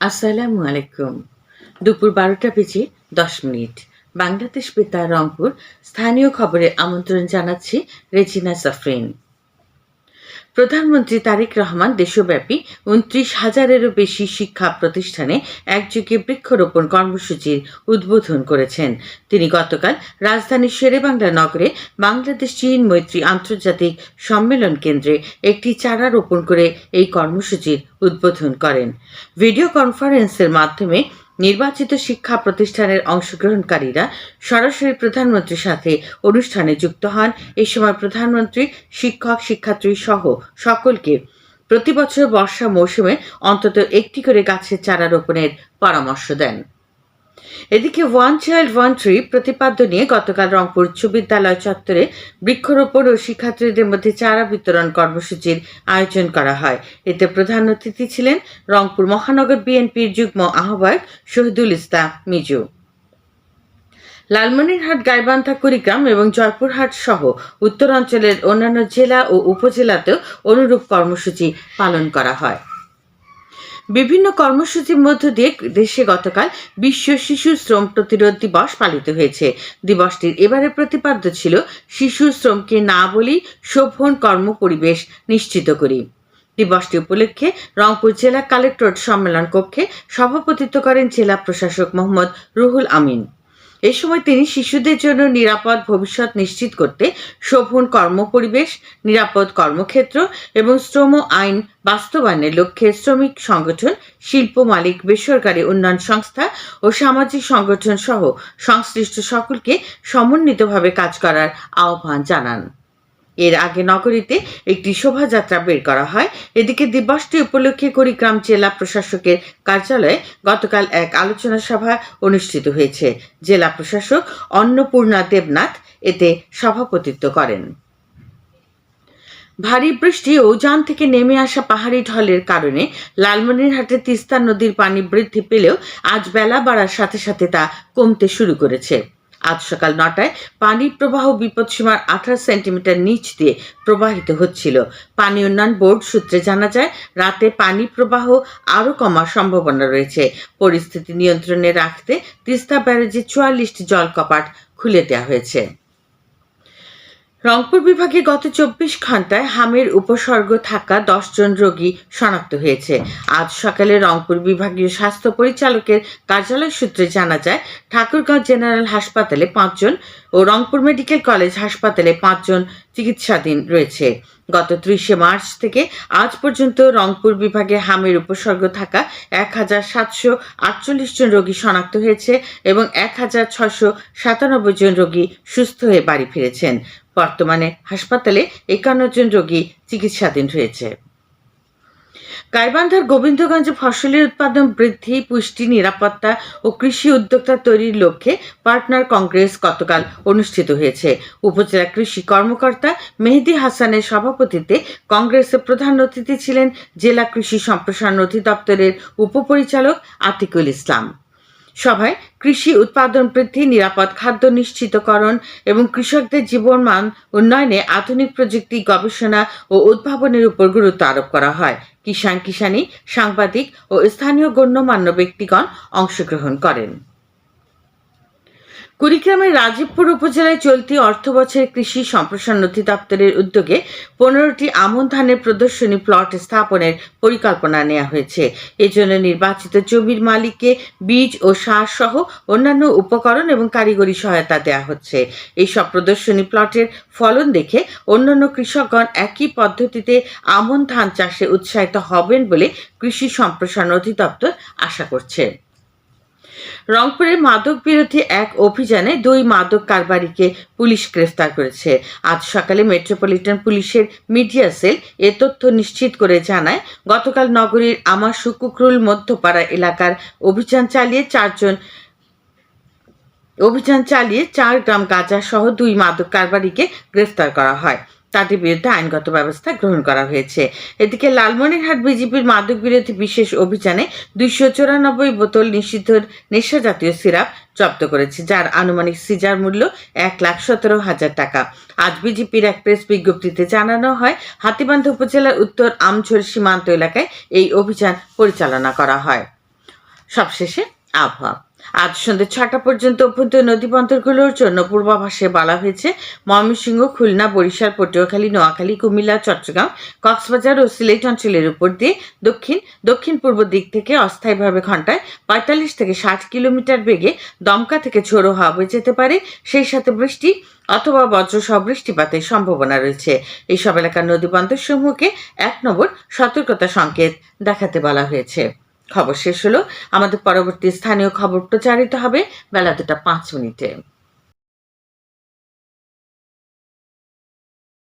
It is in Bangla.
আসসালামু আলাইকুম। দুপুর ১২টা বেজে ১০ মিনিট। বাংলাদেশ বেতার রংপুর স্থানীয় খবরে আমন্ত্রণ জানাচ্ছি রেজিনা সাফরিন। প্রধানমন্ত্রী তারেক রহমান দেশব্যাপী ২৯,০০০-এরও বেশি শিক্ষা প্রতিষ্ঠানে একযোগে বৃক্ষরোপণ কর্মসূচির উদ্বোধন করেছেন। তিনি গতকাল রাজধানীর শেরেবাংলা নগরে বাংলাদেশ চীন মৈত্রী আন্তর্জাতিক সম্মেলন কেন্দ্রে একটি চারা রোপণ করে এই কর্মসূচির উদ্বোধন করেন। ভিডিও কনফারেন্সের মাধ্যমে নির্বাচিত শিক্ষা প্রতিষ্ঠানের অংশগ্রহণকারীরা সরাসরি প্রধানমন্ত্রীর সাথে অনুষ্ঠানে যুক্ত হন। এ সময় প্রধানমন্ত্রী শিক্ষক শিক্ষার্থী সহ সকলকে প্রতি বছর বর্ষা মৌসুমে অন্তত একটি করে গাছের চারা রোপণের পরামর্শ দেন। এদিকে ওয়ান চাইল্ড ওয়ান ট্রি প্রতিপাদ্য নিয়ে গতকাল রংপুর উচ্চ বিদ্যালয় চত্বরে বৃক্ষরোপণ ও শিক্ষার্থীদের মধ্যে চারা বিতরণ কর্মসূচির আয়োজন করা হয়। এতে প্রধান অতিথি ছিলেন রংপুর মহানগর বিএনপির যুগ্ম আহ্বায়ক শহীদুল ইসলাম মিজু। লালমনিরহাট, গাইবান্ধা, কুড়িগ্রাম এবং জয়পুরহাট সহ উত্তরাঞ্চলের অন্যান্য জেলা ও উপজেলাতেও অনুরূপ কর্মসূচি পালন করা হয়। বিভিন্ন কর্মসূচির মধ্য দিয়ে দেশে গতকাল বিশ্ব শিশু শ্রম প্রতিরোধ দিবস পালিত হয়েছে। দিবসটির এবারে প্রতিপাদ্য ছিল শিশু শ্রমকে না বলি শোভন কর্ম পরিবেশ নিশ্চিত করি। দিবসটি উপলক্ষে রংপুর জেলা কালেক্টরেট সম্মেলন কক্ষে সভাপতিত্ব করেন জেলা প্রশাসক মোহাম্মদ রুহুল আমিন। এ সময় তিনি শিশুদের জন্য নিরাপদ ভবিষ্যৎ নিশ্চিত করতে শোভন কর্মপরিবেশ, নিরাপদ কর্মক্ষেত্র এবং শ্রম আইন বাস্তবায়নের লক্ষ্যে শ্রমিক সংগঠন, শিল্প মালিক, বেসরকারি উন্নয়ন সংস্থা ও সামাজিক সংগঠন সহ সংশ্লিষ্ট সকলকে সমন্বিতভাবে কাজ করার আহ্বান জানান। এর আগে নগরীতে একটি শোভাযাত্রা বের করা হয়। এদিকে দিবসটি উপলক্ষে কুড়িগ্রাম জেলা প্রশাসকের কার্যালয়ে গতকাল এক আলোচনা সভা অনুষ্ঠিত হয়েছে। জেলা প্রশাসক অন্নপূর্ণা দেবনাথ এতে সভাপতিত্ব করেন। ভারী বৃষ্টি ও উজান থেকে নেমে আসা পাহাড়ি ঢলের কারণে লালমনিরহাটে তিস্তা নদীর পানি বৃদ্ধি পেলেও আজ বেলা বাড়ার সাথে সাথে তা কমতে শুরু করেছে। আজ সকাল ৯টায় পানির প্রবাহ বিপদসীমার ১৮ সেন্টিমিটার নিচ দিয়ে প্রবাহিত হচ্ছিল। পানি উন্নয়ন বোর্ড সূত্রে জানা যায়, রাতে পানি প্রবাহ আরও কমার সম্ভাবনা রয়েছে। পরিস্থিতি নিয়ন্ত্রণে রাখতে তিস্তা ব্যারেজে ৪৪টি জলকপাট খুলে দেওয়া হয়েছে। রংপুর বিভাগে গত ২৪ ঘণ্টায় হামের উপসর্গ থাকা ১০ জন রোগী শনাক্ত হয়েছে। আজ সকালে রংপুর বিভাগীয় স্বাস্থ্য পরিচালকের কার্যালয় সূত্রে জানা যায়, ঠাকুরগাঁও জেনারেল হাসপাতালে ৫ জন ও রংপুর মেডিকেল কলেজ হাসপাতালে ৫ জন চিকিৎসাধীন রয়েছে। গত ৩০ মার্চ থেকে আজ পর্যন্ত রংপুর বিভাগে হামের উপসর্গ থাকা ১,৭৪৮ জন রোগী শনাক্ত হয়েছে এবং ১,৬৯৭ জন রোগী সুস্থ হয়ে বাড়ি ফিরেছেন। বর্তমানে হাসপাতালে ৫১ জন রোগী চিকিৎসাধীন রয়েছে। গাইবান্ধার গোবিন্দগঞ্জে ফসলের উৎপাদন বৃদ্ধি, পুষ্টি, নিরাপত্তা ও কৃষি উদ্যোক্তা তৈরির লক্ষ্যে পার্টনার কংগ্রেস গতকাল অনুষ্ঠিত হয়েছে। উপজেলা কৃষি কর্মকর্তা মেহেদী হাসানের সভাপতিত্বে কংগ্রেসের প্রধান অতিথি ছিলেন জেলা কৃষি সম্প্রসারণ অধিদপ্তরের উপপরিচালক আতিকুল ইসলাম। সভায় কৃষি উৎপাদন বৃদ্ধি, নিরাপদ খাদ্য নিশ্চিতকরণ এবং কৃষকদের জীবনমান উন্নয়নে আধুনিক প্রযুক্তি, গবেষণা ও উদ্ভাবনের উপর গুরুত্ব আরোপ করা হয়। কিষানী, সাংবাদিক ও স্থানীয় গণ্যমান্য ব্যক্তিগণ অংশগ্রহণ করেন। কুড়িগ্রামের রাজীবপুর উপজেলায় চলতি অর্থবছরে কৃষি সম্প্রসারণ অধিদপ্তরের উদ্যোগে ১৫টি আমন ধানের প্রদর্শনী প্লট স্থাপনের পরিকল্পনা নেওয়া হয়েছে। এজন্য নির্বাচিত জমির মালিককে বীজ ও সার সহ অন্যান্য উপকরণ এবং কারিগরি সহায়তা দেওয়া হচ্ছে। এইসব প্রদর্শনী প্লটের ফলন দেখে অন্যান্য কৃষকগণ একই পদ্ধতিতে আমন ধান চাষে উৎসাহিত হবেন বলে কৃষি সম্প্রসারণ অধিদপ্তর আশা করছে। রংপুরে মাদক বিরোধী এক অভিযানে ২ মাদক কারবারিকে পুলিশ গ্রেফতার করেছে। আজ সকালে মেট্রোপলিটন পুলিশের মিডিয়া সেল এ তথ্য নিশ্চিত করে জানায়, গতকাল নগরীর আমাশু কুকরুল মধ্যপাড়া এলাকার অভিযান চালিয়ে ৪ গ্রাম গাঁজা সহ ২ মাদক কারবারিকে গ্রেফতার করা হয়। তাদের বিরুদ্ধে আইনগত ব্যবস্থা গ্রহণ করা হয়েছে। এদিকে লালমনিরহাট বিজিবির মাদক বিরোধী বিশেষ অভিযানে ২৯৪ বোতল নিষিদ্ধ নেশাজাতীয় সিরাপ জব্দ করেছে, যার আনুমানিক সিজার মূল্য ১,১৭,০০০ টাকা। আজ বিজিবির এক প্রেস বিজ্ঞপ্তিতে জানানো হয়, হাতীবান্ধা উপজেলার উত্তর আমঝোর সীমান্ত এলাকায় এই অভিযান পরিচালনা করা হয়। সবশেষে আবহাওয়া। আজ সন্ধ্যে ৬টা পর্যন্ত অভ্যন্তরীণ নদীবন্দরগুলোর জন্য পূর্বাভাসে বলা হয়েছে ময়মনসিংহ, খুলনা, বরিশাল, পটুয়াখালী, নোয়াখালী, কুমিল্লা, চট্টগ্রাম, কক্সবাজার ও সিলেট অঞ্চলের উপর দিয়ে দক্ষিণ পূর্ব দিক থেকে অস্থায়ীভাবে ঘন্টায় ৪৫ থেকে ৬০ কিলোমিটার বেগে দমকা থেকে ঝোড়ো হাওয়া বয়ে যেতে পারে। সেই সাথে বৃষ্টি অথবা বজ্রসহ বৃষ্টিপাতের সম্ভাবনা রয়েছে। এইসব এলাকার নদীবন্দরসমূহকে ১ নম্বর সতর্কতা সংকেত দেখাতে বলা হয়েছে। খবর শেষ হলো। আমাদের পরবর্তী স্থানীয় খবর প্রচারিত হবে বেলা ২টা ৫ মিনিটে।